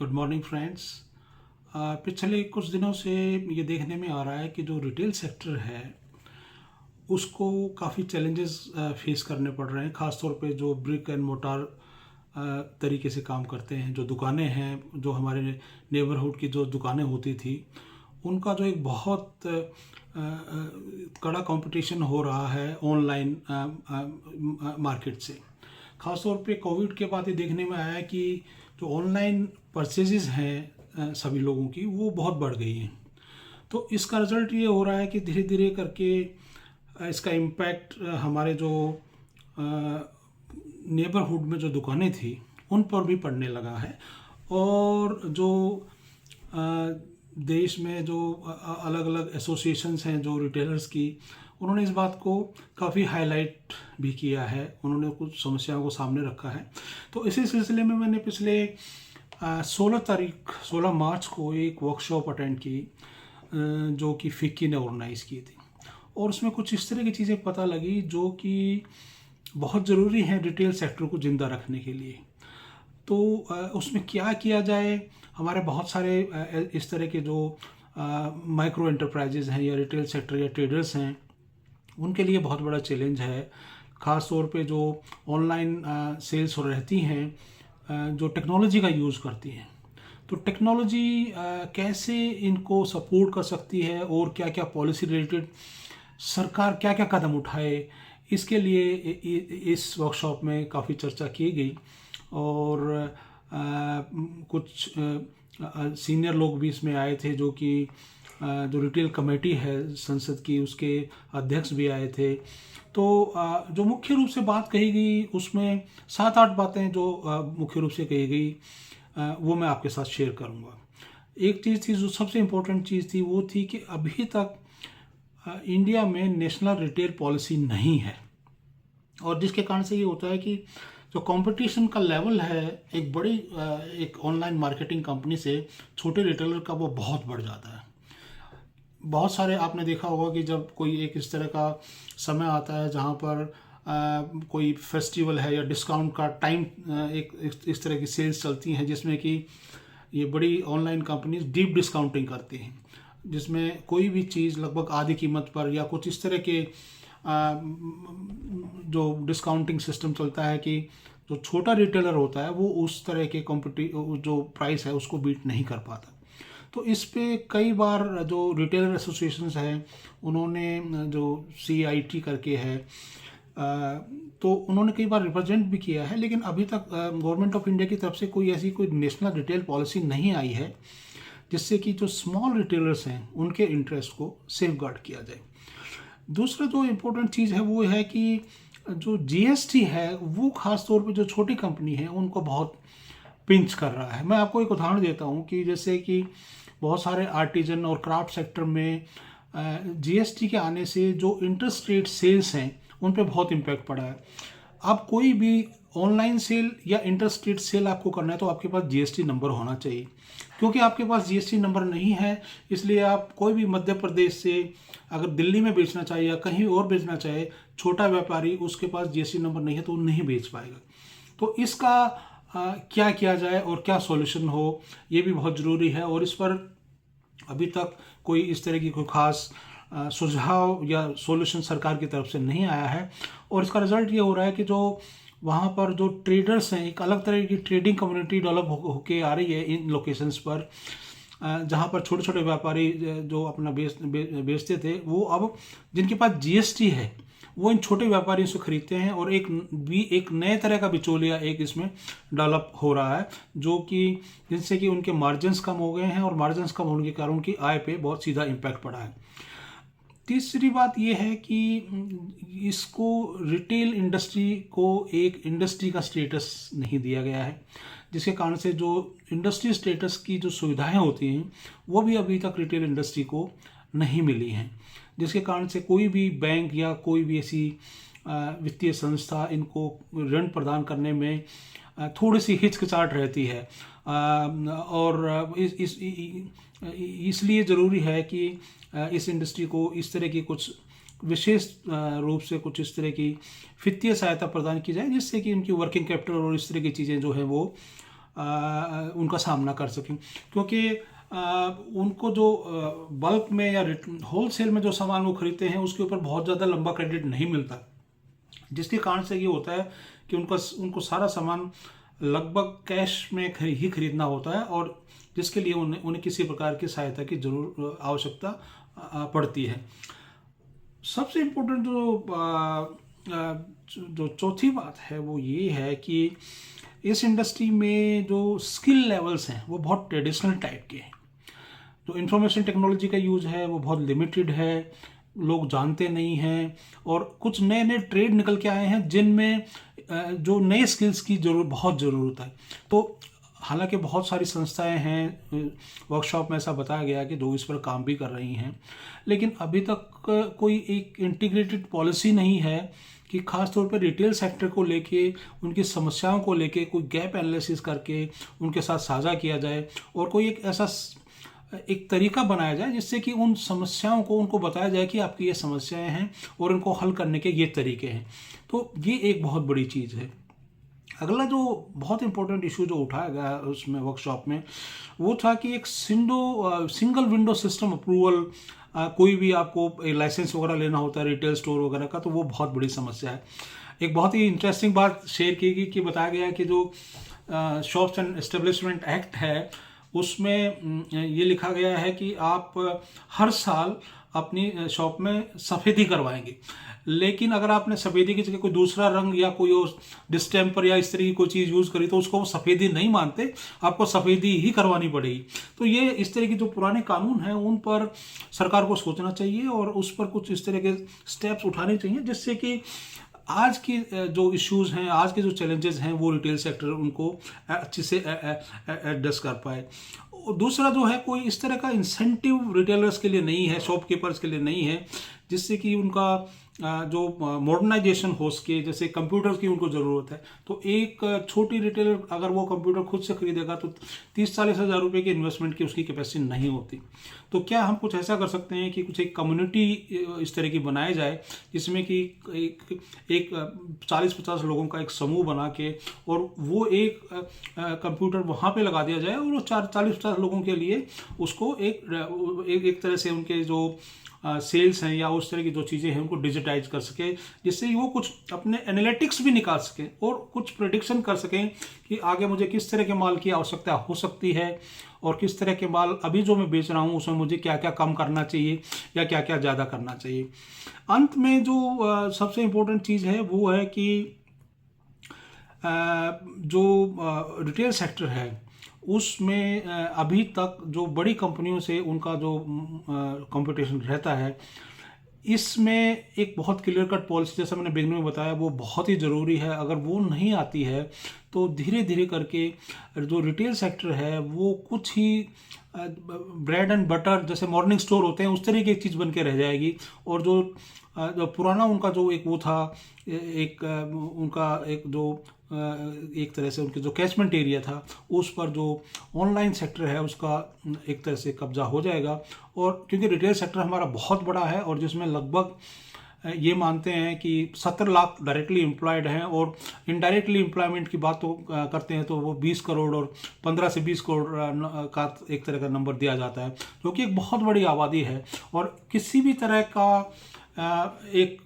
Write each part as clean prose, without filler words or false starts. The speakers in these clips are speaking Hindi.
Good morning friends. पिछले कुछ दिनों से ये देखने में आ रहा है कि जो रिटेल सेक्टर है उसको काफ़ी चैलेंजेस फेस करने पड़ रहे हैं, ख़ास तौर पे जो ब्रिक एंड मोटार तरीके से काम करते हैं, जो दुकानें हैं, जो हमारे नेबरहुड की जो दुकानें होती थी उनका जो एक बहुत कड़ा कंपटीशन हो रहा है ऑनलाइन मार्केट से। ख़ासतौर पे कोविड के बाद ये देखने में आया कि जो ऑनलाइन परचेजेस हैं सभी लोगों की वो बहुत बढ़ गई हैं। तो इसका रिज़ल्ट ये हो रहा है कि धीरे धीरे करके इसका इम्पैक्ट हमारे जो नेबरहुड में जो दुकानें थी उन पर भी पड़ने लगा है। और जो देश में जो अलग अलग एसोसिएशंस हैं जो रिटेलर्स की, उन्होंने इस बात को काफ़ी हाईलाइट भी किया है, उन्होंने कुछ समस्याओं को सामने रखा है। तो इसी सिलसिले में मैंने पिछले 16 मार्च को एक वर्कशॉप अटेंड की जो कि फिक्की ने ऑर्गेनाइज़ की थी। और उसमें कुछ इस तरह की चीज़ें पता लगी जो कि बहुत ज़रूरी हैं रिटेल सेक्टर को ज़िंदा रखने के लिए। तो उसमें क्या किया जाए, हमारे बहुत सारे इस तरह के जो माइक्रो एंटरप्राइजेज़ हैं या रिटेल सेक्टर या ट्रेडर्स हैं उनके लिए बहुत बड़ा चैलेंज है। ख़ास तौर पे जो ऑनलाइन सेल्स रहती हैं जो टेक्नोलॉजी का यूज़ करती हैं, तो टेक्नोलॉजी कैसे इनको सपोर्ट कर सकती है और क्या क्या पॉलिसी रिलेटेड सरकार क्या क्या कदम उठाए, इसके लिए इस वर्कशॉप में काफ़ी चर्चा की गई। और कुछ सीनियर लोग भी इसमें आए थे जो कि जो रिटेल कमेटी है संसद की उसके अध्यक्ष भी आए थे। तो जो मुख्य रूप से बात कही गई उसमें 7-8 बातें जो मुख्य रूप से कही गई वो मैं आपके साथ शेयर करूंगा। एक चीज़ थी जो सबसे इम्पोर्टेंट चीज़ थी वो थी कि अभी तक इंडिया में नेशनल रिटेल पॉलिसी नहीं है, और जिसके कारण से ये होता है कि जो कंपटीशन का लेवल है एक ऑनलाइन मार्केटिंग कंपनी से छोटे रिटेलर का वो बहुत बढ़ जाता है। बहुत सारे आपने देखा होगा कि जब कोई एक इस तरह का समय आता है जहाँ पर कोई फेस्टिवल है या डिस्काउंट का टाइम, एक इस तरह की सेल्स चलती हैं जिसमें कि ये बड़ी ऑनलाइन कंपनीज डीप डिस्काउंटिंग करती हैं, जिसमें कोई भी चीज़ लगभग आधी कीमत पर या कुछ इस तरह के जो डिस्काउंटिंग सिस्टम चलता है कि जो छोटा रिटेलर होता है वो उस तरह के जो प्राइस है उसको बीट नहीं कर पाता। तो इस पे कई बार जो रिटेलर एसोसिएशंस हैं उन्होंने जो CIT करके है तो उन्होंने कई बार रिप्रेजेंट भी किया है, लेकिन अभी तक गवर्नमेंट ऑफ इंडिया की तरफ से कोई नेशनल रिटेल पॉलिसी नहीं आई है जिससे कि जो स्मॉल रिटेलर्स हैं उनके इंटरेस्ट को सेफगार्ड किया जाए। दूसरा जो इम्पोर्टेंट चीज़ है वो है कि जो GST है वो ख़ास तौर पे जो छोटी कंपनी है उनको बहुत पिंच कर रहा है। मैं आपको एक उदाहरण देता हूँ कि जैसे कि बहुत सारे आर्टिजन और क्राफ्ट सेक्टर में GST के आने से जो इंटरस्टेट सेल्स हैं उन पे बहुत इम्पैक्ट पड़ा है। अब कोई भी ऑनलाइन सेल या इंटरस्टेट सेल आपको करना है तो आपके पास GST नंबर होना चाहिए। क्योंकि आपके पास GST नंबर नहीं है इसलिए आप कोई भी मध्य प्रदेश से अगर दिल्ली में बेचना चाहे या कहीं और बेचना चाहे, छोटा व्यापारी उसके पास GST नंबर नहीं है तो वो नहीं बेच पाएगा। तो इसका क्या किया जाए और क्या सॉल्यूशन हो ये भी बहुत ज़रूरी है, और इस पर अभी तक कोई इस तरह की कोई ख़ास सुझाव या सॉल्यूशन सरकार की तरफ से नहीं आया है। और इसका रिज़ल्ट ये हो रहा है कि जो वहाँ पर जो ट्रेडर्स हैं, एक अलग तरह की ट्रेडिंग कम्युनिटी डेवलप होके आ रही है इन लोकेशंस पर, जहाँ पर छोटे छोटे व्यापारी जो अपना बेचते थे वो अब जिनके पास GST है वो इन छोटे व्यापारियों से खरीदते हैं, और एक नए तरह का बिचौलिया एक इसमें डेवलप हो रहा है जो कि जिनसे कि उनके मार्जिन्स कम हो गए हैं, और मार्जिन्स कम होने के कारण उनकी आय पे बहुत सीधा इम्पैक्ट पड़ा है। तीसरी बात यह है कि इसको रिटेल इंडस्ट्री को एक इंडस्ट्री का स्टेटस नहीं दिया गया है, जिसके कारण से जो इंडस्ट्री स्टेटस की जो सुविधाएं होती हैं वो भी अभी तक रिटेल इंडस्ट्री को नहीं मिली हैं, जिसके कारण से कोई भी बैंक या कोई भी ऐसी वित्तीय संस्था इनको ऋण प्रदान करने में थोड़ी सी हिचकिचाहट रहती है। और इसलिए ज़रूरी है कि इस इंडस्ट्री को इस तरह की कुछ विशेष रूप से कुछ इस तरह की वित्तीय सहायता प्रदान की जाए जिससे कि उनकी वर्किंग कैपिटल और इस तरह की चीज़ें जो है वो उनका सामना कर सकें, क्योंकि उनको जो बल्क में या होलसेल में जो सामान वो खरीदते हैं उसके ऊपर बहुत ज़्यादा लंबा क्रेडिट नहीं मिलता, जिसके कारण से ये होता है कि उनको सारा सामान लगभग कैश में ही खरीदना होता है, और जिसके लिए उन्हें किसी प्रकार की सहायता की जरूर आवश्यकता पड़ती है। सबसे इम्पोर्टेंट जो चौथी बात है वो ये है कि इस इंडस्ट्री में जो स्किल लेवल्स हैं वो बहुत ट्रेडिशनल टाइप के हैं। जो इंफॉर्मेशन टेक्नोलॉजी का यूज़ है वो बहुत लिमिटेड है, लोग जानते नहीं हैं, और कुछ नए नए ट्रेड निकल के आए हैं जिनमें जो नए स्किल्स की बहुत ज़रूरत है। तो हालांकि बहुत सारी संस्थाएं हैं, वर्कशॉप में ऐसा बताया गया कि जो इस पर काम भी कर रही हैं, लेकिन अभी तक कोई एक इंटीग्रेटेड पॉलिसी नहीं है कि खास तौर पर रिटेल सेक्टर को लेके, उनकी समस्याओं को लेके कोई गैप एनालिसिस करके उनके साथ साझा किया जाए, और कोई एक ऐसा एक तरीका बनाया जाए जिससे कि उन समस्याओं को उनको बताया जाए कि आपकी ये समस्याएं हैं और इनको हल करने के ये तरीके हैं। तो ये एक बहुत बड़ी चीज़ है। अगला जो बहुत इंपॉर्टेंट इशू जो उठाया गया उसमें वर्कशॉप में वो था कि एक सिंगल विंडो सिस्टम अप्रूवल, कोई भी आपको लाइसेंस वगैरह लेना होता है रिटेल स्टोर वगैरह का, तो वो बहुत बड़ी समस्या है। एक बहुत ही इंटरेस्टिंग बात शेयर की गई कि बताया गया कि जो शॉप्स एंड एस्टेब्लिशमेंट एक्ट है उसमें ये लिखा गया है कि आप हर साल अपनी शॉप में सफ़ेदी करवाएंगे, लेकिन अगर आपने सफ़ेदी की जगह कोई दूसरा रंग या कोई डिस्टेम्पर या इस तरह की कोई चीज़ यूज़ करी तो उसको वो सफ़ेदी नहीं मानते, आपको सफ़ेदी ही करवानी पड़ेगी। तो ये इस तरह की जो पुराने कानून हैं उन पर सरकार को सोचना चाहिए और उस पर कुछ इस तरह के स्टेप्स उठाने चाहिए, जिससे कि आज की जो इश्यूज़ हैं, आज के जो चैलेंजेस हैं वो रिटेल सेक्टर उनको अच्छे से एड्रेस कर पाए। दूसरा जो है, कोई इस तरह का इंसेंटिव रिटेलर्स के लिए नहीं है, शॉपकीपर्स के लिए नहीं है, जिससे कि उनका जो मॉडर्नाइजेशन हो सके। जैसे कंप्यूटर्स की उनको ज़रूरत है, तो एक छोटी रिटेलर अगर वो कंप्यूटर खुद से खरीदेगा तो 30-40 हज़ार रुपये की इन्वेस्टमेंट की उसकी कैपेसिटी नहीं होती। तो क्या हम कुछ ऐसा कर सकते हैं कि कुछ एक कम्युनिटी इस तरह की बनाई जाए जिसमें कि एक 40-50 लोगों का एक समूह बना के और वो एक कंप्यूटर वहाँ पे लगा दिया जाए और वो 40-50 लोगों के लिए उसको एक तरह से उनके जो सेल्स हैं या उस तरह की जो चीज़ें हैं उनको डिजिटाइज कर सके, जिससे वो कुछ अपने एनालिटिक्स भी निकाल सकें और कुछ प्रेडिक्शन कर सकें कि आगे मुझे किस तरह के माल की आवश्यकता हो सकती है और किस तरह के माल अभी जो मैं बेच रहा हूँ उसमें मुझे क्या क्या कम करना चाहिए या क्या क्या ज़्यादा करना चाहिए। अंत में जो सबसे इम्पोर्टेंट चीज़ है वो है कि जो रिटेल सेक्टर है उसमें अभी तक जो बड़ी कंपनियों से उनका जो कंपटीशन रहता है, इसमें एक बहुत क्लियर कट पॉलिसी, जैसा मैंने बिगिनिंग में बताया, वो बहुत ही ज़रूरी है। अगर वो नहीं आती है तो धीरे धीरे करके जो रिटेल सेक्टर है वो कुछ ही ब्रेड एंड बटर जैसे मॉर्निंग स्टोर होते हैं उस तरह की एक चीज़ बन के रह जाएगी। और जो पुराना उनका जो एक वो था, उनका एक तरह से उनके जो कैचमेंट एरिया था उस पर जो ऑनलाइन सेक्टर है उसका एक तरह से कब्जा हो जाएगा। और क्योंकि रिटेल सेक्टर हमारा बहुत बड़ा है और जिसमें लगभग ये मानते हैं कि 70 लाख डायरेक्टली एम्प्लॉयड हैं और इनडायरेक्टली एम्प्लॉयमेंट की बात तो करते हैं तो वो 20 करोड़ और 15 से 20 करोड़ का एक तरह का नंबर दिया जाता है, जो कि एक बहुत बड़ी आबादी है। और किसी भी तरह का एक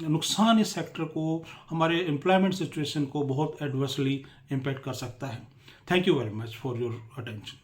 नुकसान इस सेक्टर को, हमारे एम्प्लॉयमेंट सिचुएशन को बहुत एडवर्सली इम्पैक्ट कर सकता है। Thank you very much for your attention.